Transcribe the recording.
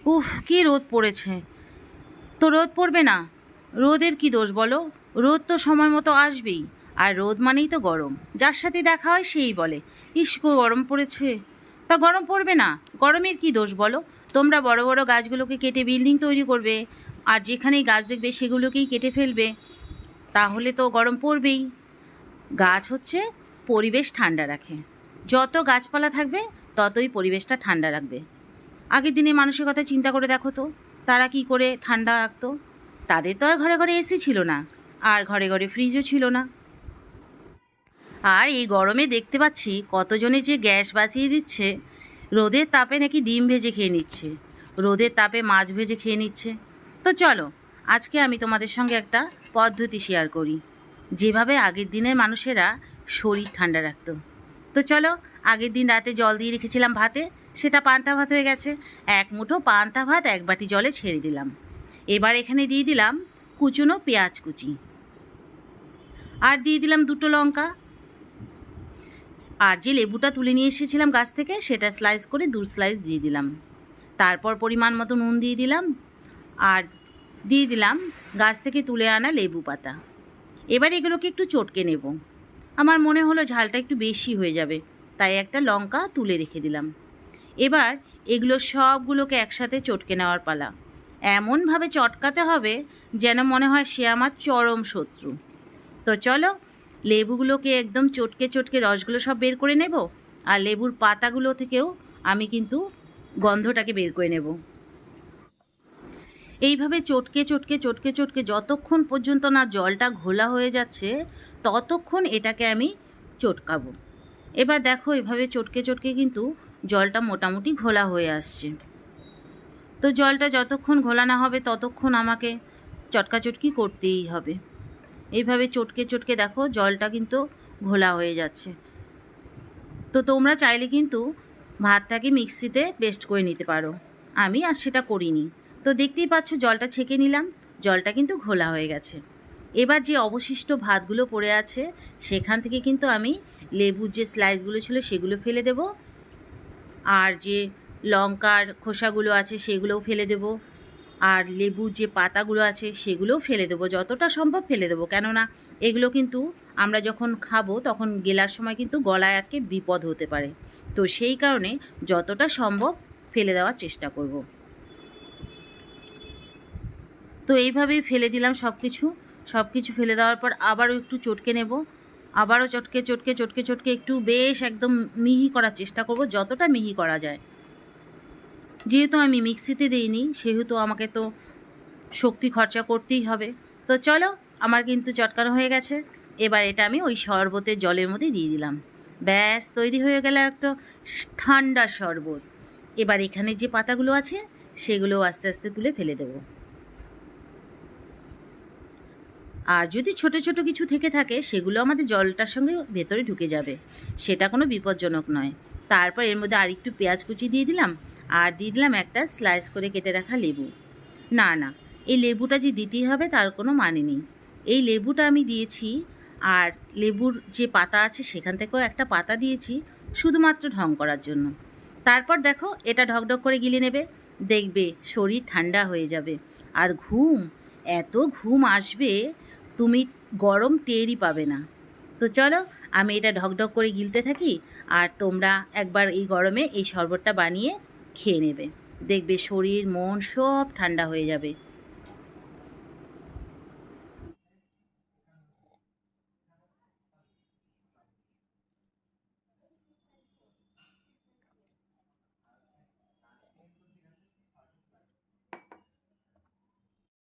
উফ, কি রোদ পড়েছে। তো রোদ পড়বে না? রোদের কি দোষ বলো? রোদ তো সময় মতো আসবেই। আর রোদ মানেই তো গরম। যার সাথে দেখা হয় সেই বলে, ইস গো গরম পড়েছে। তা গরম পড়বে না? গরমের কি দোষ বলো? তোমরা বড় বড় গাছগুলোকে কেটে বিল্ডিং তৈরি করবে, আর যেখানেই গাছ দেখবে সেগুলোকেই কেটে ফেলবে। তাহলে তো গরম পড়বেই। গাছ হচ্ছে পরিবেশ ঠান্ডা রাখে। যত গাছপালা থাকবে ততই পরিবেশটা ঠান্ডা রাখবে। আগের দিনে মানুষের কথা চিন্তা করে দেখো তো, তারা কি করে ঠান্ডা রাখতো? তাদের তো আর ঘরে ঘরে এসি ছিল না, আর ঘরে ঘরে ফ্রিজও ছিল না। আর এই গরমে দেখতে পাচ্ছি কতজনে যে গ্যাস বাঁচিয়ে দিচ্ছে। রোদের তাপে নাকি ডিম ভেজে খেয়ে নিচ্ছে, রোদের তাপে মাছ ভেজে খেয়ে নিচ্ছে। তো চলো, আজকে আমি তোমাদের সঙ্গে একটা পদ্ধতি শেয়ার করি, যেভাবে আগের দিনের মানুষেরা শরীর ঠান্ডা রাখতো। তো চলো, আগের দিন রাতে জল দিয়ে রেখেছিলাম ভাতে, সেটা পান্তা ভাত হয়ে গেছে। এক মুঠো পান্তা ভাত এক বাটি জলে ছেড়ে দিলাম। এবার এখানে দিয়ে দিলাম কুচনো পেঁয়াজ কুচি, আর দিয়ে দিলাম দুটো লঙ্কা, আর যে লেবুটা তুলে নিয়ে এসেছিলাম গাছ থেকে সেটা স্লাইস করে 2 স্লাইস দিয়ে দিলাম। তারপর পরিমাণ মতো নুন দিয়ে দিলাম, আর দিয়ে দিলাম গাছ থেকে তুলে আনা লেবু পাতা। এবার এগুলোকে একটু চটকে নেব। আমার মনে হলো ঝালটা একটু বেশি হয়ে যাবে, তাই একটা লঙ্কা তুলে রেখে দিলাম। এবার এগুলো সবগুলোকে একসাথে চটকে নেওয়ার পালা। এমনভাবে চটকাতে হবে যেন মনে হয় সে আমার চরম শত্রু। তো চলো, লেবুগুলোকে একদম চটকে চটকে রসগুলো সব বের করে নেব, আর লেবুর পাতাগুলো থেকেও আমি কিন্তু গন্ধটাকে বের করে নেব। এইভাবে চটকে চটকে চটকে চটকে যতক্ষণ পর্যন্ত না জলটা ঘোলা হয়ে যাচ্ছে ততক্ষণ এটাকে আমি চটকাবো। এবার দেখো, এভাবে চটকে চটকে কিন্তু জলটা মোটামুটি ঘোলা হয়ে আসছে। তো জলটা যতক্ষণ ঘোলা না হবে ততক্ষণ আমাকে চটকাচটকি করতেই হবে। এইভাবে চটকে চটকে দেখো জলটা কিন্তু ঘোলা হয়ে যাচ্ছে। তো তোমরা চাইলে কিন্তু ভাতটাকে মিক্সিতে পেস্ট করে নিতে পারো, আমি আর সেটা করিনি। তো দেখতেই পাচ্ছ জলটা ছেঁকে নিলাম, জলটা কিন্তু ঘোলা হয়ে গেছে। এবার যে অবশিষ্ট ভাতগুলো পড়ে আছে সেখান থেকে কিন্তু আমি লেবুর যে স্লাইসগুলো ছিল সেগুলো ফেলে দেব, আর যে লঙ্কার খোসাগুলো আছে সেগুলোও ফেলে দেব, আর লেবুর যে পাতাগুলো আছে সেগুলোও ফেলে দেবো, যতটা সম্ভব ফেলে দেবো। কেননা এগুলো কিন্তু আমরা যখন খাবো তখন গেলার সময় কিন্তু গলায় আটকে বিপদ হতে পারে। তো সেই কারণে যতটা সম্ভব ফেলে দেওয়ার চেষ্টা করব। তো এইভাবেই ফেলে দিলাম সব কিছু। সব কিছু ফেলে দেওয়ার পর আবারও একটু চটকে নেব, আবারও চটকে চটকে চটকে চটকে একটু বেশ একদম মিহি করার চেষ্টা করব, যতটা মিহি করা যায়। যেহেতু আমি মিক্সিতে দিইনি সেহেতু আমাকে তো শক্তি খরচা করতেই হবে। তো চলো, আমার কিন্তু চটকানো হয়ে গেছে। এবার এটা আমি ওই শরবতের জলের মধ্যে দিয়ে দিলাম। ব্যাস তৈরি হয়ে গেল একটা ঠান্ডা শরবত। এবার এখানে যে পাতাগুলো আছে সেগুলো আস্তে আস্তে তুলে ফেলে দেব। আর যদি ছোট ছোট কিছু থেকে থাকে সেগুলো আমাদের জলটার সঙ্গে ভেতরে ঢুকে যাবে, সেটা কোনো বিপজ্জনক নয়। তারপর এর মধ্যে আর একটু পেঁয়াজ কুচি দিয়ে দিলাম, আর দিয়ে দিলাম একটা স্লাইস করে কেটে রাখা লেবু। না না, এই লেবুটা যে দিতেই হবে তার কোনো মানে নেই। এই লেবুটা আমি দিয়েছি, আর লেবুর যে পাতা আছে সেখান থেকেও একটা পাতা দিয়েছি শুধুমাত্র ঢং করার জন্য। তারপর দেখো এটা ঢকঢক করে গিলে নেবে, দেখবে শরীর ঠান্ডা হয়ে যাবে। আর ঘুম, এত ঘুম আসবে তুমি গরম টেরই পাবে না। তো চলো, আমি এটা ঢকঢক করে গিলতে থাকি, আর তোমরা একবার এই গরমে এই শরবতটা বানিয়ে খেয়ে নেবে, দেখবে শরীর মন সব ঠান্ডা হয়ে যাবে।